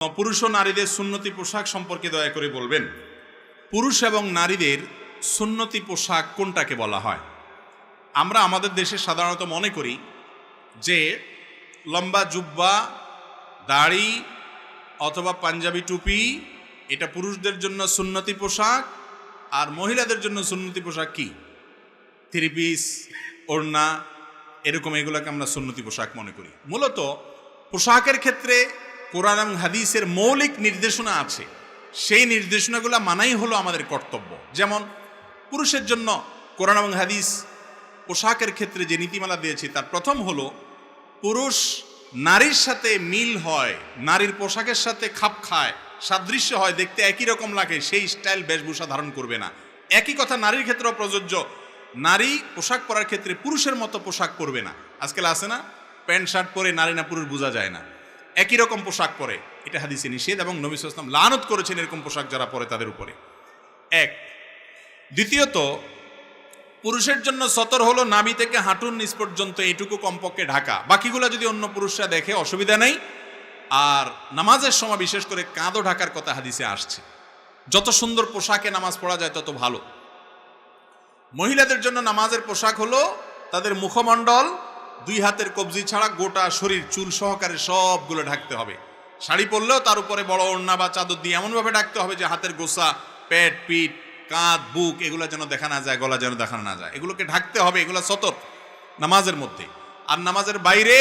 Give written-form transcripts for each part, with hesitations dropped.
পুরুষ ও নারীদের সুন্নতি পোশাক সম্পর্কে দয়া করে বলবেন। পুরুষ এবং নারীদের সুন্নতি পোশাক কোনটাকে বলা হয়? আমরা আমাদের দেশে সাধারণত মনে করি যে লম্বা জুব্বা, দাড়ি অথবা পাঞ্জাবি টুপি এটা পুরুষদের জন্য সুন্নতি পোশাক, আর মহিলাদের জন্য সুন্নতি পোশাক কি? থ্রি পিস, ওড়না, এরকম এগুলোকে আমরা সুন্নতি পোশাক মনে করি। মূলত পোশাকের ক্ষেত্রে কোরআন এবং হাদিসের মৌলিক নির্দেশনা আছে, সেই নির্দেশনাগুলো মানাই হলো আমাদের কর্তব্য। যেমন পুরুষের জন্য কোরআন এবং হাদিস পোশাকের ক্ষেত্রে যে নীতিমালা দিয়েছে তার প্রথম হলো পুরুষ নারীর সাথে মিল হয়, নারীর পোশাকের সাথে খাপ খায়, সাদৃশ্য হয়, দেখতে একই রকম লাগে, সেই স্টাইল বেশভূষা ধারণ করবে না। একই কথা নারীর ক্ষেত্রেও প্রযোজ্য। নারী পোশাক পরার ক্ষেত্রে পুরুষের মতো পোশাক পরবে না। আজকাল আছে না, প্যান্ট শার্ট পরে নারী না পুরুষ বোঝা যায় না, একই রকম পোশাক পরে, এটা হাদিসে নিষেধ এবং নবী সাল্লাল্লাহু আলাইহি ওয়াসাল্লাম লানত করেছেন এরকম পোশাক যারা পরে তাদের উপরে। এক। দ্বিতীয়ত, পুরুষের জন্য সতর হলো নাভি থেকে হাঁটুর নিচ পর্যন্ত এইটুকু কমপক্ষে ঢাকা, বাকিগুলো যদি অন্য পুরুষরা দেখে অসুবিধা নেই। আর নামাজের সময় বিশেষ করে কাঁধও ঢাকার কথা হাদিসে আসছে। যত সুন্দর পোশাকে নামাজ পড়া যায় তত ভালো। মহিলাদের জন্য নামাজের পোশাক হলো তাদের মুখমণ্ডল, দুই হাতের কবজি ছাড়া গোটা শরীর চুল সহকারে সবগুলো ঢাকতে হবে। শাড়ি পরলেও তার উপরে বড় ওড়না বা চাদর দিয়ে এমনভাবে ঢাকতে হবে যে হাতের গোছা, পেট, পিঠ, কাঁধ, বুক এগুলো যেন দেখা না যায়, গলা যেন দেখা না যায়, এগুলোকে ঢাকতে হবে। এগুলো সতর নামাজের মধ্যে। আর নামাজের বাইরে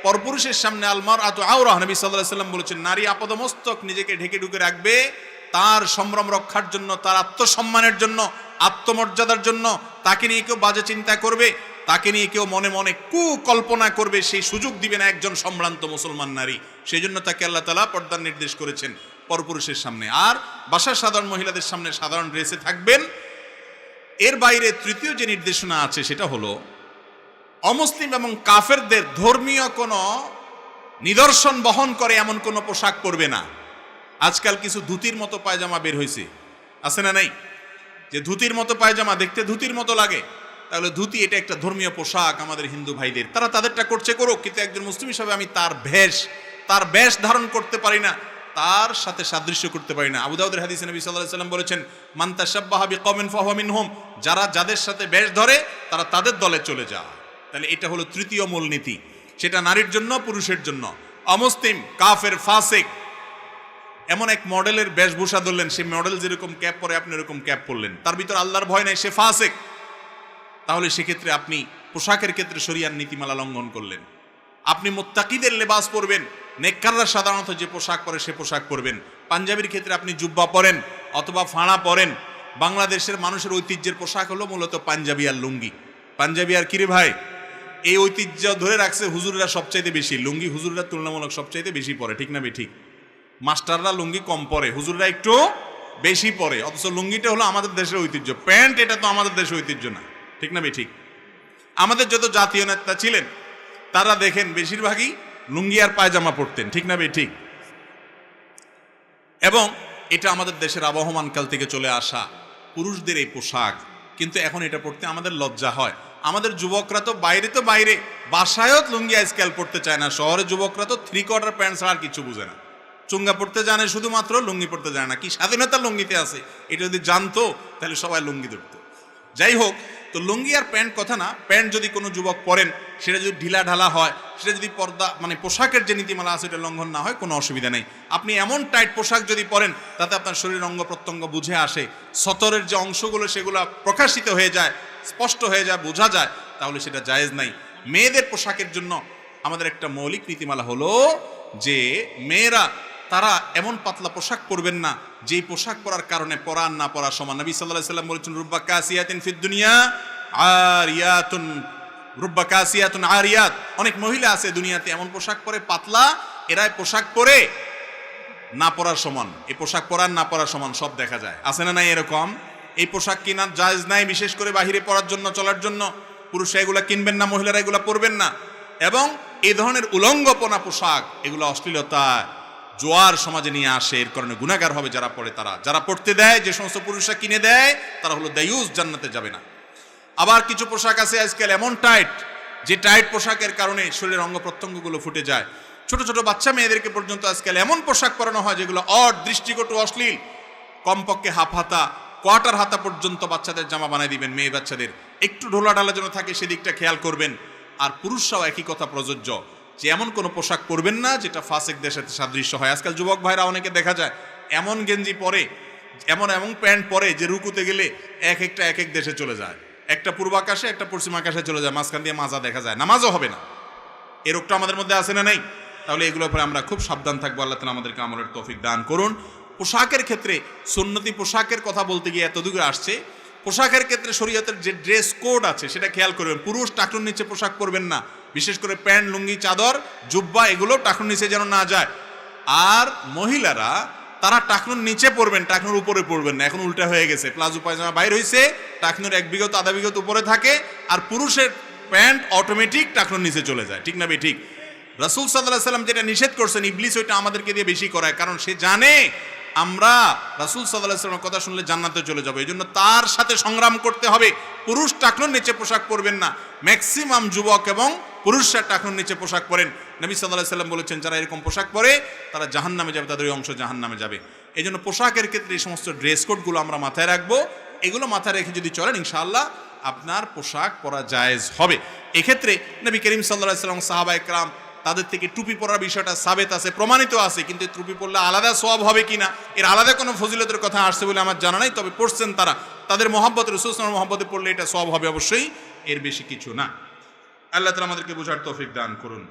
পরপুরুষের সামনে আলমার আতু আওরা, নবী সাল্লাল্লাহু আলাইহি ওয়াসাল্লাম বলেছেন নারী আপাদমস্তক নিজেকে ঢেকে ঢুকে রাখবে তার সম্ভ্রম রক্ষার জন্য, তার আত্মসম্মানের জন্য, আত্মমর্যাদার জন্য। তাকে নিয়ে কেউ বাজে চিন্তা করবে, তাকে নিয়ে কেউ মনে মনে কুকল্পনা করবে, সেই সুযোগ দিবে না একজন সম্ভ্রান্ত মুসলমান নারী। সেই জন্য তাকে আল্লাহ তাআলা পর্দার নির্দেশ করেছেন পরপুরুষের সামনে। আর বাসার সাধারণ মহিলাদের সামনে সাধারণ ড্রেসে থাকবেন। এর বাইরে তৃতীয় যে নির্দেশনা আছে সেটা হলো অমুসলিম এবং কাফেরদের ধর্মীয় কোনো নিদর্শন বহন করে এমন কোনো পোশাক পরবে না। আজকাল কিছু ধুতির মতো পায়জামা বের হয়েছে, আছে না নাই? যে ধুতির মতো পায়জামা, দেখতে ধুতির মতো লাগে, তাহলে ধুতি এটা একটা ধর্মীয় পোশাক আমাদের হিন্দু ভাইদের, তারা তাদেরটা করছে করুক, কিন্তু একজন মুসলিম হিসাবে আমি তার বেশ ধারণ করতে পারি না, তার সাথে সাদৃশ্য করতে পারি না। আবু দাউদের হাদিসে নবী সাল্লাল্লাহু আলাইহি ওয়াসাল্লাম বলেছেন মান তাশাব্বাহা বিকওমিন ফাহুয়া মিনহুম, যারা যাদের সাথে বেশ ধরে তারা তাদের দলে চলে যায়। তাহলে এটা হলো তৃতীয় মূলনীতি, সেটা নারীর জন্য, পুরুষের জন্য। অমুসলিম, কাফের, ফাসিক এমন এক মডেলের বেশভূষা ধরলেন, সে মডেল যেরকম ক্যাপ পরে আপনি এরকম ক্যাপ পরলেন, তার ভিতর আল্লাহর ভয় নাই, সে ফাসিক। তাহলে সেক্ষেত্রে আপনি পোশাকের ক্ষেত্রে শরিয়ার নীতিমালা লঙ্ঘন করলেন। আপনি মুত্তাকিদের লেবাস পরবেন, নেককাররা সাধারণত যে পোশাক পরে সে পোশাক পরবেন। পাঞ্জাবির ক্ষেত্রে আপনি জুব্বা পরেন অথবা ফাঁড়া পরেন। বাংলাদেশের মানুষের ঐতিহ্যের পোশাক হলো মূলত পাঞ্জাবি আর লুঙ্গি। পাঞ্জাবি আর কিরে ভাই, এই ঐতিহ্য ধরে রাখছে হুজুররা সবচাইতে বেশি। লুঙ্গি হুজুররা তুলনামূলক সবচাইতে বেশি পরে, ঠিক না ঠিক? মাস্টাররা লুঙ্গি কম পরে, হুজুররা একটু বেশি পরে। অথচ লুঙ্গিটা হলো আমাদের দেশের ঐতিহ্য, প্যান্ট এটা তো আমাদের দেশের ঐতিহ্য না, ঠিক না ঠিক? আমাদের যত জাতীয় নেতা ছিলেন তারা দেখেন বেশিরভাগই লুঙ্গি আর পায়জামা পরতেন, ঠিক না ঠিক? এবং এটা আমাদের দেশের আবহমান কাল থেকে চলে আসা পুরুষদের এই পোশাক, কিন্তু এখন এটা পড়তে আমাদের লজ্জা হয়। আমাদের যুবকরা তো বাইরে বাসায়ও লুঙ্গি আজকাল পড়তে চায় না। শহরের যুবকরা তো 3/4 প্যান্ট ছাড়া আর কিছু বুঝে না, চুঙ্গা পড়তে জানে শুধুমাত্র, লুঙ্গি পড়তে জানে না। কি স্বাধীনতা লুঙ্গিতে আছে, এটা যদি জানতো তাহলে সবাই লুঙ্গি ধরতো। যাই হোক, তো লুঙ্গি আর প্যান্ট কথা না, প্যান্ট যদি কোনো যুবক পরেন সেটা যদি ঢিলা ঢালা হয়, সেটা যদি পর্দা মানে পোশাকের যে নীতিমালা আছে এটা লঙ্ঘন না হয়, কোনো অসুবিধা নেই। আপনি এমন টাইট পোশাক যদি পরেন তাতে আপনার শরীর অঙ্গ প্রত্যঙ্গ বুঝে আসে, সতরের যে অংশগুলো সেগুলো প্রকাশিত হয়ে যায়, স্পষ্ট হয়ে যায়, বোঝা যায়, তাহলে সেটা জায়েজ নাই। মেয়েদের পোশাকের জন্য আমাদের একটা মৌলিক নীতিমালা হলো যে মেয়েরা তারা এমন পাতলা পোশাক পরবেন না যেই পোশাক পরার কারণে পরা না পরা সমান। নবী সাল্লাল্লাহু আলাইহি ওয়াসাল্লাম বলেছেন রুব্বা কাসিয়াতিন ফিদ দুনিয়া আরিয়াতুন, রুব্বা কাসিয়াতুন আরিয়াত। অনেক মহিলা আছে দুনিয়াতে এমন পোশাক পরে পাতলা, এরাই পোশাক পরে না পরার সমান। এই পোশাক পরার না পরার সমান সব দেখা যায়, আছে না নাই এরকম? এই পোশাক কিনা জায়েজ নাই, বিশেষ করে বাহিরে পরার জন্য, চলার জন্য। পুরুষরা এগুলা কিনবেন না, মহিলারা এগুলা পরবেন না। এবং এই ধরনের উলঙ্গপনা পোশাক, এগুলো অশ্লীলতা জোয়ার সমাজে নিয়ে আসে, এর কারণে গুনাহগার হবে যারা পড়ে। তারা যারা পড়তে দেয়, যে সমস্ত পুরুষরা কিনে দেয়, তারা হলো দায়ুস, জান্নাতে যাবে না। আবার কিছু পোশাক আছে আজকাল এমন টাইট, যে টাইট পোশাকের কারণে শরীরের অঙ্গ প্রত্যঙ্গগুলো ফুটে যায়। ছোট ছোট বাচ্চা মেয়েদেরকে পর্যন্ত আজকাল এমন পোশাক পরানো হয় যেগুলো দৃষ্টিকটু, অশ্লীল। কমপক্ষে হাফ হাতা, কোয়ার্টার হাতা পর্যন্ত বাচ্চাদের জামা বানাই দিবেন। মেয়ে বাচ্চাদের একটু ঢোলাঢালা যেন থাকে সেদিকটা খেয়াল করবেন। আর পুরুষরাও একই কথা প্রযোজ্য, যে এমন কোনো পোশাক পরবেন না যেটা ফাসিকদের সাথে সাদৃশ্য হয়। আজকাল যুবক ভাইরা অনেকে দেখা যায় এমন গেঞ্জি পরে, এমন এমন প্যান্ট পরে যে রুকুতে গেলে এক এক দেশে চলে যায়। একটা পূর্ব আকাশে, একটা পশ্চিম আকাশে চলে যায়, মাঝখান দিয়ে মাজা দেখা যায়, নামাজও হবে না। এ রোগটা আমাদের মধ্যে আছে না নেই? তাহলে এগুলোর পরে আমরা খুব সাবধান থাকবো। আল্লাহ তাআলা আমাদেরকে আমলের তৌফিক দান করুন। পোশাকের ক্ষেত্রে সুন্নতি পোশাকের কথা বলতে গিয়ে এতদূরে আসছে। পোশাকের ক্ষেত্রে শরীয়তের যে ড্রেস কোড আছে সেটা খেয়াল করবেন। পুরুষ টাকনুর নিচে পোশাক পরবেন না, বিশেষ করে প্যান্ট, লুঙ্গি, চাদর, জুব্বা এগুলো টাকনুর নিচে যেন না যায়। আর মহিলারা তারা টাকনুর নিচে পরবেন, টাকনুর উপরে পরবেন না। এখন উল্টা হয়ে গেছে, প্লাজো পায়জামা বাইর হয়েছে, টাকনুর এক বিঘত আধা বিঘত উপরে থাকে, আর পুরুষের প্যান্ট অটোমেটিক টাকনুর নিচে চলে যায়। ঠিক না বে ঠিক? রাসূল সাল্লাল্লাহু আলাইহি ওয়াসাল্লাম যেটা নিষেধ করছেন, ইবলিস ওইটা আমাদেরকে দিয়ে বেশি করায়, কারণ সে জানে আমরা রাসূল সাল্লাল্লাহু আলাইহি ওয়াসাল্লামের কথা শুনলে জান্নাতে চলে যাব। এই জন্য তার সাথে সংগ্রাম করতে হবে। পুরুষ টাকনুর নিচে পোশাক পরবেন না। ম্যাক্সিমাম যুবক এবং পুরুষরা টাকনুর নিচে পোশাক পরেন। নবী সাল্লাল্লাহু আলাইহি ওয়াসাল্লাম বলেছেন, যারা এরকম পোশাক পরে তারা জাহান্নামে যাবে, তাদের ওই অংশ জাহান্নামে যাবে। এই জন্য পোশাকের ক্ষেত্রে এই সমস্ত ড্রেস কোডগুলো আমরা মাথায় রাখবো। এগুলো মাথায় রেখে যদি চলেন, ইনশাআল্লাহ আপনার পোশাক পরা জায়েজ হবে। এক্ষেত্রে নবী করিম সাল্লাল্লাহু আলাইহি ওয়াসাল্লাম, সাহাবায়ে কেরাম তাদের থেকে টুপি পরার বিষয়টা সাবেত আছে, প্রমাণিত আছে, কিন্তু টুপি পরলে আলাদা সওয়াব হবে কিনা, এর আলাদা কোনো ফজিলতের কথা আসছে বলে আমার জানা নাই। তবে পড়ছেন তারা, তাদের মহব্বত, রাসূল সাল্লাল্লাহু আলাইহি ওয়াসাল্লামের মহব্বতে পড়লে এটা সওয়াব হবে অবশ্যই, এর বেশি কিছু না। আল্লাহ তাআলা আমাদেরকে বোঝার তৌফিক দান করুন।